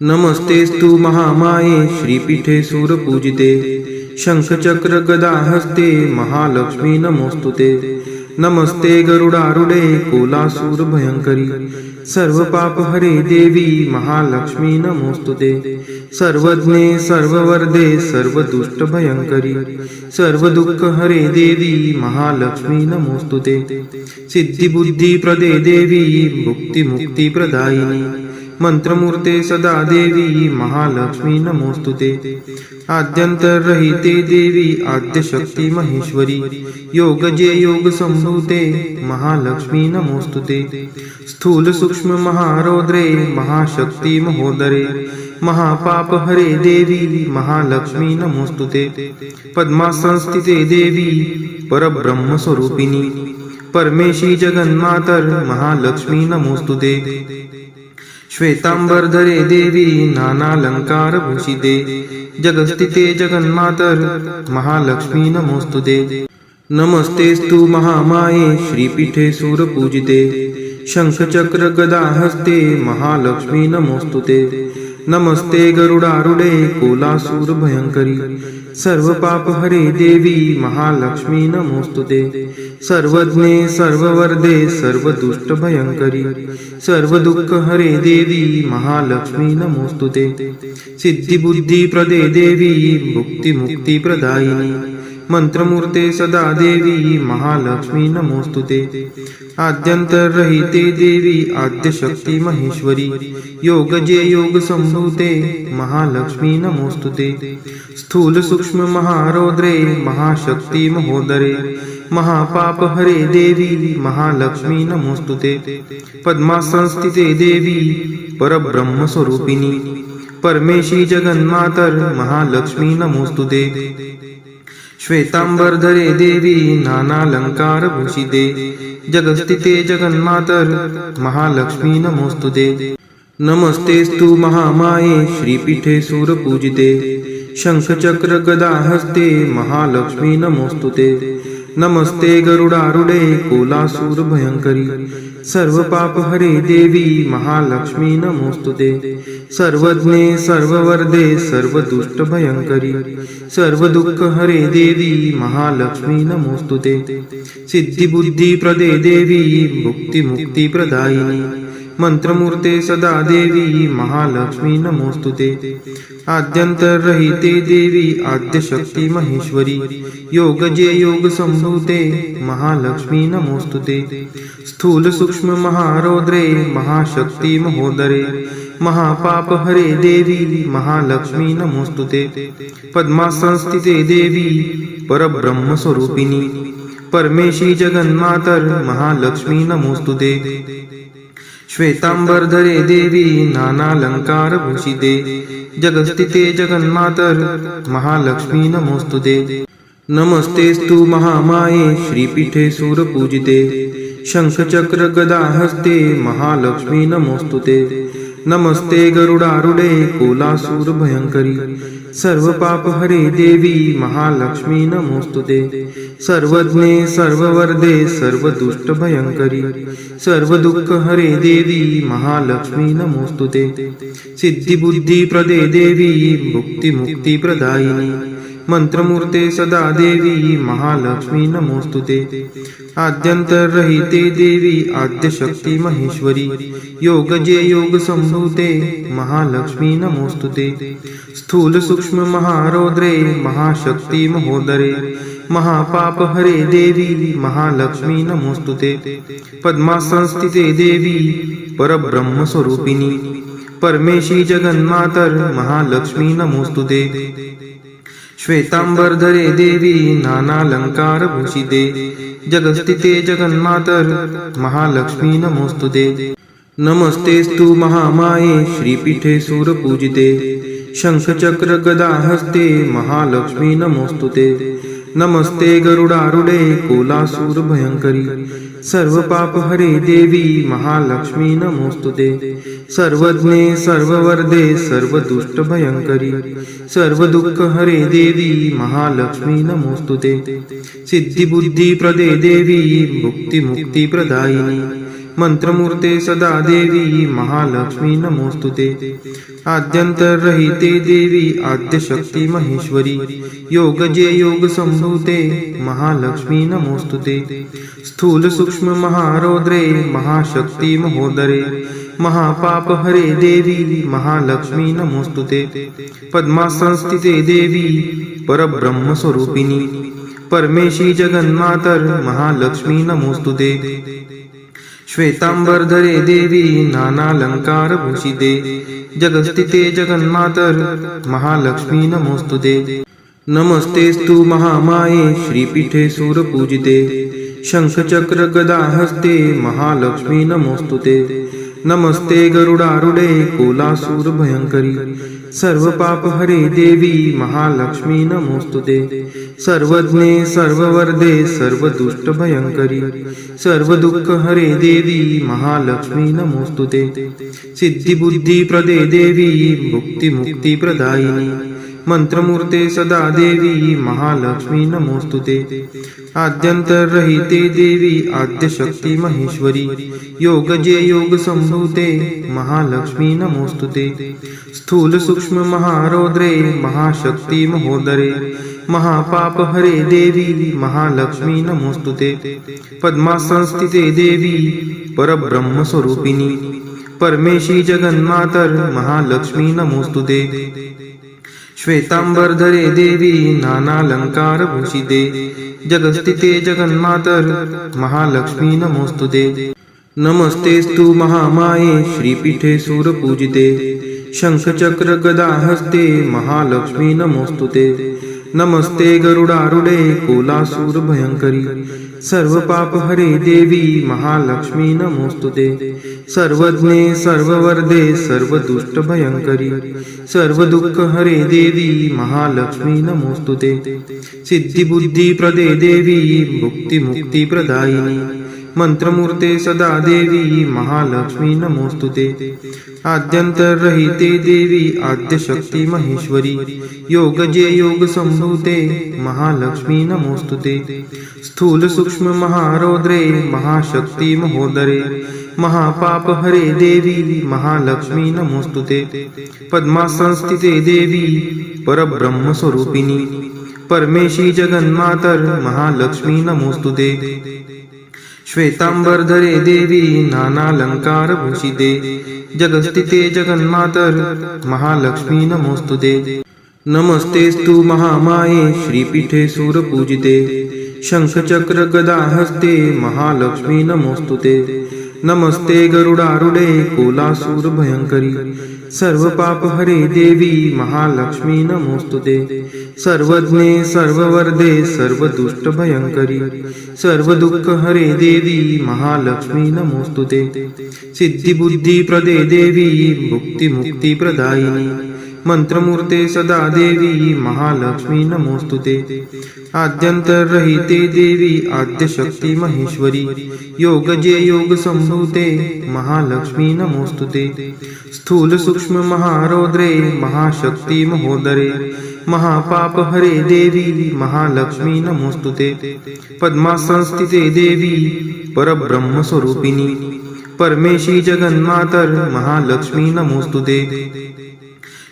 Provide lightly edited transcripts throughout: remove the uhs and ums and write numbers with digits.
नमस्तेस्तु महामाये श्रीपीठे सूरपूजिते शंखचक्र गदा हस्ते महालक्ष्मी नमोस्तुते। नमस्ते गरुडारूढे कोलासूर भयंकरी सर्व पाप हरे देवी महालक्ष्मी नमोस्तुते। सर्वज्ञे सर्ववर्धे सर्वदुष्ट भयंकरी सर्व दुःख हरे देवी महालक्ष्मी नमोस्तुते। सिद्धी बुद्धी प्रदे देवी मुक्ती मुक्ती प्रदायिनी मंत्रमूर्ते सदा देवी महालक्ष्मी नमोस्तुते। आद्यंतरहिते देवी आद्यशक्ती महेश्वरी योगजे योग संभूते महालक्ष्मी नमोस्तुते। स्थूल सूक्ष्म महारौद्रे महाशक्ती महोदरे महापाप हरे देवी महालक्ष्मी नमोस्तुते। पद्मासनस्थिते देवी परब्रह्म स्वरूपिणी परमेशी जगन्मातर महालक्ष्मी नमोस्तुते। श्वेतांबरधरे देवी नानालंकार भूषिते जगस्थिते जगन्मातर महालक्ष्मी नमोस्तुते। नमस्तेस्तु महामाये श्रीपीठे सूरपूजिते शंखचक्र गदा हस्ते महालक्ष्मी नमोस्तुते। नमस्ते गरुडारूढे कोलासूर भयंकरी सर्व पाप हरे देवी महालक्ष्मी नमोस्तुते। सर्वज्ञे सर्ववर्धे सर्वदुष्ट भयंकरी सर्व दुःख हरे देवी महालक्ष्मी नमोस्तुते। सिद्धी बुद्धी प्रदे देवी मुक्ती मुक्ती प्रदायिनी मंत्रमूर्ते सदा देवी महालक्ष्मी नमोस्तुते। आद्यंतरहिते देवी आद्यशक्ती महेश्वरी योगजे योग संभूते महालक्ष्मी नमोस्तुते। स्थूल सूक्ष्म महारौद्रे महाशक्ती महोदरे महापाप हरे देवी महालक्ष्मी नमोस्तुते। पद्मासनस्थिते देवी परब्रह्म स्वरूपिणी परमेशी जगन्मातर महालक्ष्मी नमोस्तुते। श्वेतांबरधरे देवी नानालंकार भूषिते जगस्थिते जगन्मातर महालक्ष्मी नमोस्तुते। नमस्तेस्तु महामाये श्रीपीठे सूरपूजिते शंखचक्र गदा हस्ते महालक्ष्मी नमोस्तुते। नमस्ते गरुडारूढे कोलासूर भयंकरी सर्व पाप हरे देवी महालक्ष्मी नमोस्तुते। सर्वज्ञे सर्ववर्धे सर्वदुष्ट भयंकरी सर्व दुःख हरे देवी महालक्ष्मी नमोस्तुते। सिद्धी बुद्धी प्रदे देवी मुक्ती मुक्ती प्रदायिनी मंत्रमूर्ते सदा देवी महालक्ष्मी नमोस्तुते। आद्यंतरहिते देवी आद्यशक्ती महेश्वरी योगजे योग संभूते महालक्ष्मी नमोस्तुते। स्थूल सूक्ष्म महारौद्रे महाशक्ती महोदरे महापाप हरे देवी महालक्ष्मी नमोस्तुते। पद्मासनस्थिते देवी परब्रह्म स्वरूपिणी परमेशी जगन्मातर महालक्ष्मी नमोस्तुते। श्वेतांबरधरे देवी नानालंकार भूषिते जगस्थिते जगन्मातर महालक्ष्मी नमोस्तुते। नमस्तेस्तु महामाये श्रीपीठे सूरपूजिते शंखचक्र गदा हस्ते महालक्ष्मी नमोस्तुते। नमस्ते गरुडारूढे कोलासूर भयंकरी सर्व पाप हरे देवी महालक्ष्मी नमोस्तुते। सर्वज्ञे सर्ववर्धे सर्वदुष्ट भयंकरी सर्व दुःख हरे देवी महालक्ष्मी नमोस्तुते। सिद्धी बुद्धी प्रदे देवी मुक्ती मुक्ती प्रदायिनी मंत्रमूर्ते सदा देवी महालक्ष्मी नमोस्तुते। आद्यंतरहिते देवी आद्यशक्ती महेश्वरी योगजे योग संभूते महालक्ष्मी नमोस्तुते। स्थूल सूक्ष्म महारौद्रे महाशक्ती महोदरे महापाप हरे देवी महालक्ष्मी नमोस्तुते। पद्मासनस्थिते देवी परब्रह्म स्वरूपिणी परमेशी जगन्मातर महालक्ष्मी नमोस्तुते। श्वेतांबरधरे देवी नानालंकार भूषिते जगस्थिते जगन्मातर महालक्ष्मी नमोस्तुते। नमस्तेस्तु महामाये श्रीपीठे सूरपूजिते शंखचक्र गदा हस्ते महालक्ष्मी नमोस्तुते। नमस्ते गरुडारूढे कोलासूर भयंकरी सर्व पाप हरे देवी महालक्ष्मी नमोस्तुते। सर्वज्ञे सर्ववर्धे सर्वदुष्ट भयंकरी सर्व दुःख हरे देवी महालक्ष्मी नमोस्तुते। सिद्धी बुद्धी प्रदे देवी मुक्ती मुक्ती प्रदायिनी मंत्रमूर्ते सदा देवी महालक्ष्मी नमोस्तुते आद्यंतरहिते देवी आद्यशक्ती महेश्वरी योगजे योग संभूते महालक्ष्मी नमोस्तुते स्थूल सूक्ष्म महारौद्रे महाशक्ती महोदरे महापाप हरे देवी महालक्ष्मी नमोस्तुते पद्मासनस्थिते देवी परब्रह्म स्वरूपिणी परमेशी जगन्मातर महालक्ष्मी नमोस्तुते श्वेतांबरधरे देवी नानालंकार भूषिते जगस्थिते जगन्मातर महालक्ष्मी नमोस्तुते नमस्तेस्तु महामाये श्रीपीठे सूरपूजिते शंखचक्र गदा हस्ते महालक्ष्मी नमोस्तुते नमस्ते गरुडारूढे कोलासूर भयंकरी सर्व पाप हरे देवी महालक्ष्मी नमोस्तुते सर्वज्ञे सर्ववर्धे सर्वदुष्ट भयंकरी सर्व दुःख हरे देवी महालक्ष्मी नमोस्तुते सिद्धी बुद्धी प्रदे देवी मुक्ती मुक्ती प्रदायिनी मंत्रमूर्ते सदा देवी महालक्ष्मी नमोस्तुते आद्यंतरहिते देवी आद्यशक्ती महेश्वरी योगजे योग संभूते महालक्ष्मी नमोस्तुते स्थूल सूक्ष्म महारौद्रे महाशक्ती महोदरे महापाप हरे देवी महालक्ष्मी नमोस्तुते पद्मासनस्थिते देवी परब्रह्म स्वरूपिणी परमेशी जगन्मातर महालक्ष्मी नमोस्तुते श्वेतांबरधरे देवी नानालंकार भूषिते जगस्थिते जगन्मातर महालक्ष्मी नमोस्तुते नमस्तेस्तु महामाये श्रीपीठे सूरपूजिते शंखचक्र गदा हस्ते महालक्ष्मी नमोस्तुते नमस्ते गरुडारूढे कोलासूर भयंकरी सर्व पाप हरे देवी महालक्ष्मी नमोस्तुते सर्वज्ञे सर्ववर्धे सर्वदुष्ट भयंकरी सर्व दुःख हरे देवी महालक्ष्मी नमोस्तुते सिद्धी बुद्धी प्रदे देवी मुक्ती मुक्ती प्रदायिनी मंत्रमूर्ते सदा देवी महालक्ष्मी नमोस्तुते आद्यंतरहिते देवी आद्यशक्ती महेश्वरी योगजे योग संभूते महालक्ष्मी नमोस्तुते स्थूल सूक्ष्म महारौद्रे महाशक्ती महोदरे महापाप हरे देवी महालक्ष्मी नमोस्तुते पद्मासनस्थिते देवी परब्रह्म स्वरूपिणी परमेशी जगन्मातर महालक्ष्मी नमोस्तुते श्वेतांबरधरे देवी नानालंकार भूषिते जगस्थिते जगन्मातर महालक्ष्मी नमोस्तुते नमस्तेस्तु महामाये श्रीपीठे सूरपूजिते शंखचक्र गदा हस्ते महालक्ष्मी नमोस्तुते नमस्ते गरुडारूढे कोलासूर भयंकरी सर्व पाप हरे देवी महालक्ष्मी नमोस्तुते सर्वज्ञे सर्ववर्धे सर्वदुष्ट भयंकरी सर्व दुःख हरे देवी महालक्ष्मी नमोस्तुते सिद्धी बुद्धी प्रदे देवी मुक्ती मुक्ती प्रदायिनी मंत्रमूर्ते सदा देवी महालक्ष्मी नमोस्तुते आद्यंतरहिते देवी आद्यशक्ती महेश्वरी योगजे योग संभूते महालक्ष्मी नमोस्तुते स्थूल सूक्ष्म महारौद्रे महाशक्ती महोदरे महापाप हरे देवी महालक्ष्मी नमोस्तुते पद्मासनस्थिते देवी परब्रह्म स्वरूपिणी परमेशी जगन्मातर महालक्ष्मी नमोस्तुते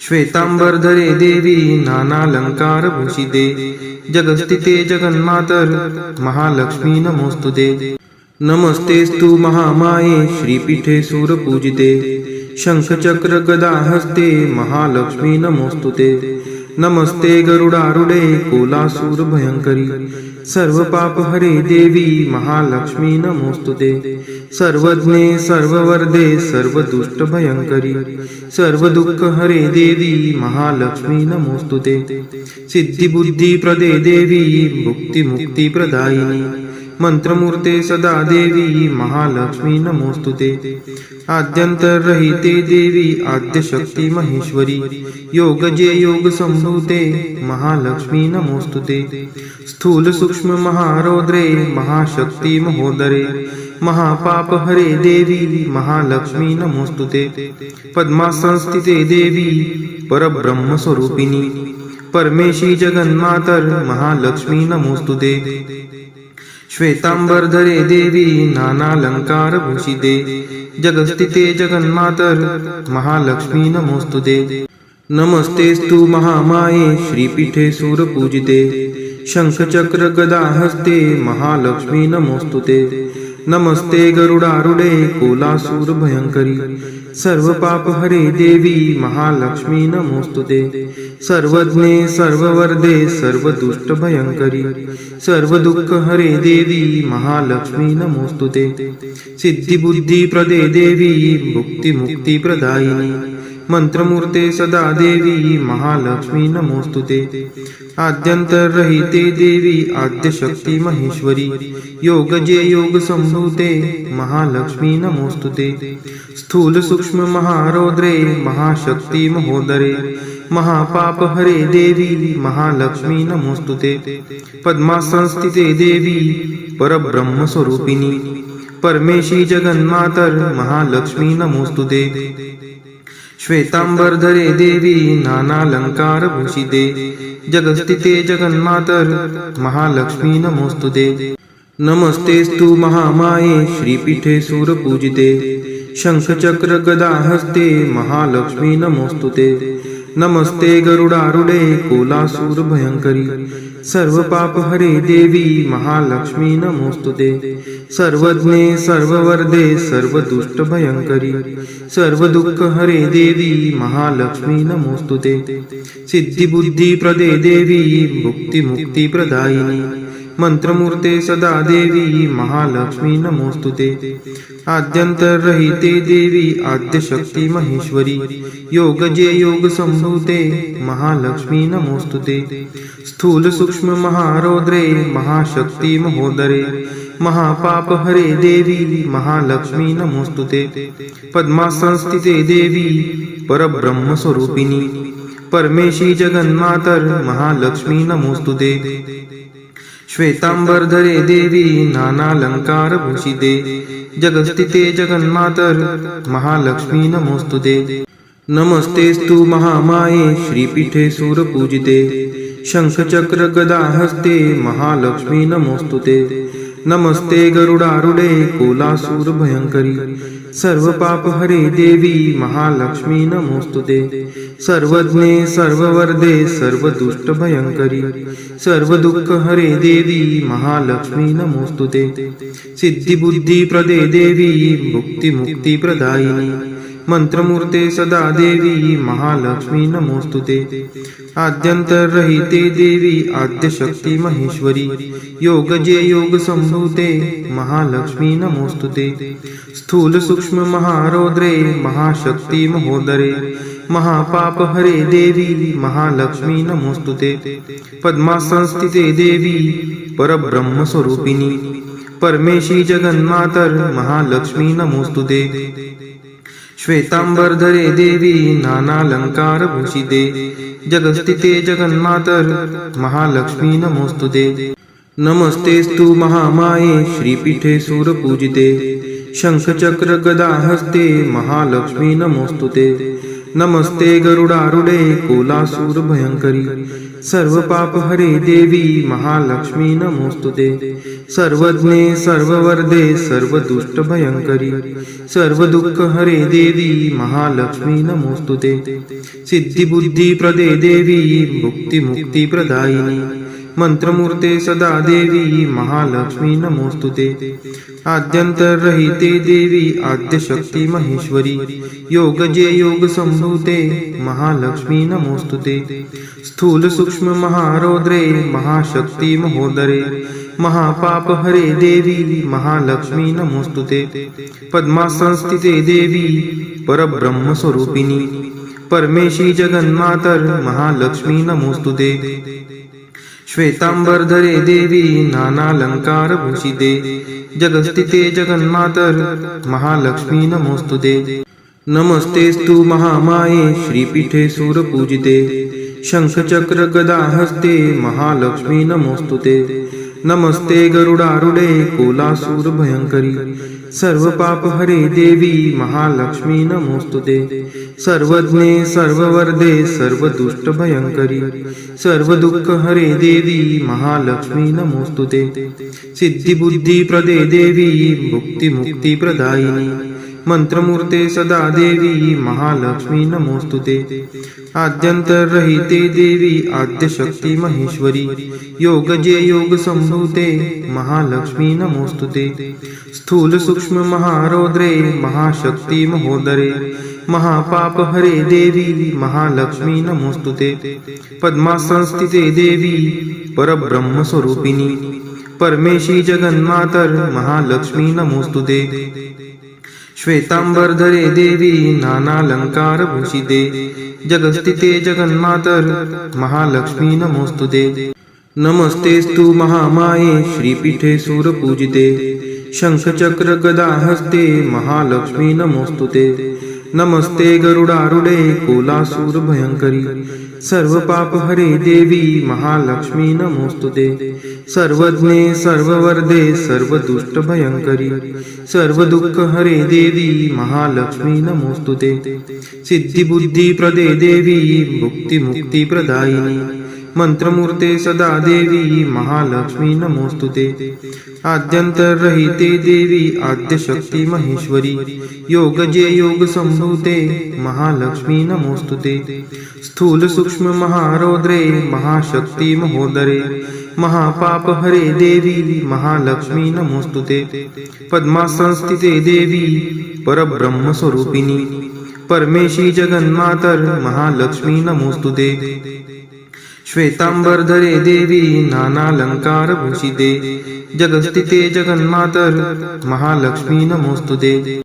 श्वेतांबरधरे देवी नानालंकार भूषिते जगस्थिते जगन्मातर महालक्ष्मी नमोस्तुते नमस्तेस्तु महामाये श्रीपीठे सूरपूजिते शंखचक्र गदा हस्ते महालक्ष्मी नमोस्तुते नमस्ते गरुडारूढे कोलासूर भयंकरी सर्व पाप हरे देवी महालक्ष्मी नमोस्तुते सर्वज्ञे सर्ववर्धे सर्वदुष्ट भयंकरी सर्व दुःख हरे देवी महालक्ष्मी नमोस्तुते सिद्धी बुद्धी प्रदे देवी मुक्ती मुक्ती प्रदायिनी मंत्रमूर्ते सदा देवी महालक्ष्मी नमोस्तुते आद्यंतरहिते देवी आद्यशक्ती महेश्वरी योगजे योग संभूते महालक्ष्मी नमोस्तुते स्थूल सूक्ष्म महारौद्रे महाशक्ती महोदरे महापाप हरे देवी महालक्ष्मी नमोस्तुते पद्मासनस्थिते देवी परब्रह्म स्वरूपिणी परमेशी जगन्मातर महालक्ष्मी नमोस्तुते श्वेतांबरधरे देवी नानालंकारभूषिते जगस्थिते जगन्मातर महालक्ष्मी नमोस्तुते। नमस्तेस्तु महामाये श्रीपीठे सूरपूजिते शंखचक्र गदाहस्ते महालक्ष्मी नमोस्तुते। नमस्ते गरुडारूढे कोलासूर भयंकरी सर्वपापहरे देवी महालक्ष्मी नमोस्तुते। सर्वज्ञे सर्ववरदे सर्वदुष्टभयंकरी सर्वदुःखहरे देवी महालक्ष्मी नमोस्तुते। सिद्धिबुद्धिप्रदे देवी भुक्तिमुक्तिप्रदायिनी मंत्रमूर्ते सदा देवी महालक्ष्मी नमोस्तुते। आद्यंतरहिते देवी आद्यशक्ती महेश्वरी योगजे योग संभूते महालक्ष्मी नमोस्तुते। स्थूल सूक्ष्म महारौद्रे महाशक्ती महोदरे महापापहरे देवी महालक्ष्मी नमोस्तुते। पद्मासनस्थिते देवी परब्रह्म स्वरूपिणी परमेशी जगन्मातर महालक्ष्मी नमोस्तुते। श्वेतांबरधरे देवी नानालंकारभूषिते जगस्थिते जगन्मातर महालक्ष्मी नमोस्तुते। नमस्तेस्तु महामाये श्रीपीठे सूरपूजिते शंखचक्र गदाहस्ते महालक्ष्मी नमोस्तुते। नमस्ते गरुडारूढे कोलासूर भयंकरी सर्वपापहरे देवी महालक्ष्मी नमोस्तुते। सर्वज्ञे सर्ववरदे सर्वदुष्टभयंकरी सर्वदुःखहरे देवी महालक्ष्मी नमोस्तुते। सिद्धिबुद्धिप्रदे देवी भुक्तिमुक्तिप्रदायिनी मंत्रमूर्ते सदा देवी महालक्ष्मी नमोस्तुते। आद्यंतरहिते देवी आद्यशक्ती महेश्वरी योगजे योग संभूते महालक्ष्मी नमोस्तुते। स्थूल सूक्ष्म महारौद्रे महाशक्ती महोदरे महापापहरे देवी महालक्ष्मी नमोस्तुते। पद्मासनस्थिते देवी परब्रह्म स्वरूपिणी परमेशी जगन्मातर महालक्ष्मी नमोस्तुते। श्वेतांबरधरे देवी नानालंकारभूषिते जगस्थिते जगन्मातर महालक्ष्मी नमोस्तुते। नमस्तेस्तु महामाये श्रीपीठे सूरपूजिते शंखचक्र गदाहस्ते महालक्ष्मी नमोस्तुते। नमस्ते गरुडारूढे कोलासूर भयंकरी सर्वपापहरे देवी महालक्ष्मी नमोस्तुते। सर्वज्ञे सर्ववरदे सर्वदुष्टभयंकरी सर्वदुःखहरे देवी महालक्ष्मी नमोस्तुते। सिद्धिबुद्धिप्रदे देवी भुक्तिमुक्तिप्रदायिनी मंत्रमूर्ते सदा देवी महालक्ष्मी नमोस्तुते। आद्यंतरहिते देवी आद्यशक्ती महेश्वरी योगजे योग संभूते महालक्ष्मी नमोस्तुते। स्थूल सूक्ष्म महारौद्रे महाशक्ती महोदरे महापापहरे देवी महालक्ष्मी नमोस्तुते। पद्मासनस्थिते देवी परब्रह्म स्वरूपिणी परमेशी जगन्मातर महालक्ष्मी नमोस्तुते। श्वेतांबरधरे देवी नानालंकारभूषिते जगस्थिते जगन्मातर महालक्ष्मी नमोस्तुते। नमस्तेस्तु महामाये श्रीपीठे सूरपूजिते शंखचक्र गदाहस्ते महालक्ष्मी नमोस्तुते। नमस्ते गरुडारूढे कोलासूर भयंकरी सर्वपापहरे देवी महालक्ष्मी नमोस्तुते। सर्वज्ञे सर्ववरदे सर्वदुष्टभयंकरी सर्वदुःखहरे देवी महालक्ष्मी नमोस्तुते। सिद्धिबुद्धिप्रदे देवी भुक्तिमुक्तिप्रदायिनी मंत्रमूर्ते सदा देवी महालक्ष्मी नमोस्तुते। आद्यंतरहिते देवी आद्यशक्ती महेश्वरी योगजे योग संभूते महालक्ष्मी नमोस्तुते। स्थूल सूक्ष्म महारौद्रे महाशक्ती महोदरे महापापहरे देवी महालक्ष्मी नमोस्तुते। पद्मासनस्थिते देवी परब्रह्म स्वरूपिणी परमेशी जगन्मातर महालक्ष्मी नमोस्तुते। श्वेतांबरधरे देवी नानालंकारभूषिते जगस्थिते जगन्मातर महालक्ष्मी नमोस्तुते। नमस्तेस्तु महामाये श्रीपीठे सूरपूजिते शंखचक्र गदाहस्ते महालक्ष्मी नमोस्तुते। नमस्ते गरुडारूढे कोलासूर भयंकरी सर्व पाप हरे देवी महालक्ष्मी नमोस्तुते सर्वज्ञे सर्ववर्धे सर्व दुष्ट भयंकरी सर्व दुःख हरे देवी महालक्ष्मी नमोस्तुते सिद्धी बुद्धी प्रदे देवी भुक्ती मुक्ती प्रदायिनी मंत्रमूर्ते सदा देवी महालक्ष्मी नमोस्तुते आद्यंतरहिते देवी आद्यशक्ती महेश्वरी योगजे योग संभूते महालक्ष्मी नमोस्तुते स्थूल सूक्ष्म महारौद्रे महाशक्ती महोदरे महापाप हरे देवी महालक्ष्मी नमोस्तुते पद्मासनस्थिते देवी परब्रह्म स्वरूपिणी परमेशी जगन्मातर महालक्ष्मी नमोस्तुते श्वेतांबरधरे देवी नानालंकार भूषिते जगस्थिते जगन्मातर महालक्ष्मी नमोस्तुते नमस्तेस्तु महामाये श्रीपीठे सूरपूजिते शंखचक्र गदा हस्ते महालक्ष्मी नमोस्तुते नमस्ते गरुडारूढे कोलासूर भयंकरी सर्व पाप हरे देवी महालक्ष्मी नमोस्तुते सर्वज्ञे सर्ववर्धे सर्व दुष्ट भयंकरी सर्व दुःख हरे देवी महालक्ष्मी नमोस्तुते सिद्धी बुद्धी प्रदे देवी भुक्ती मुक्ती प्रदायिनी मंत्रमूर्ते सदा देवी महालक्ष्मी नमोस्तुते आद्यंतरहिते देवी आद्यशक्ती महेश्वरी योगजे योग संभूते महालक्ष्मी नमोस्तुते स्थूल सूक्ष्म महारौद्रे महाशक्ती महोदरे महापाप हरे देवी महालक्ष्मी नमोस्तुते पद्मासनस्थिते देवी परब्रह्म स्वरूपिणी परमेशी जगन्मातर महालक्ष्मी नमोस्तुते श्वेतांबरधरे देवी नानालंकार भूषिते जगस्थिते जगन्मातर महालक्ष्मी नमोस्तुते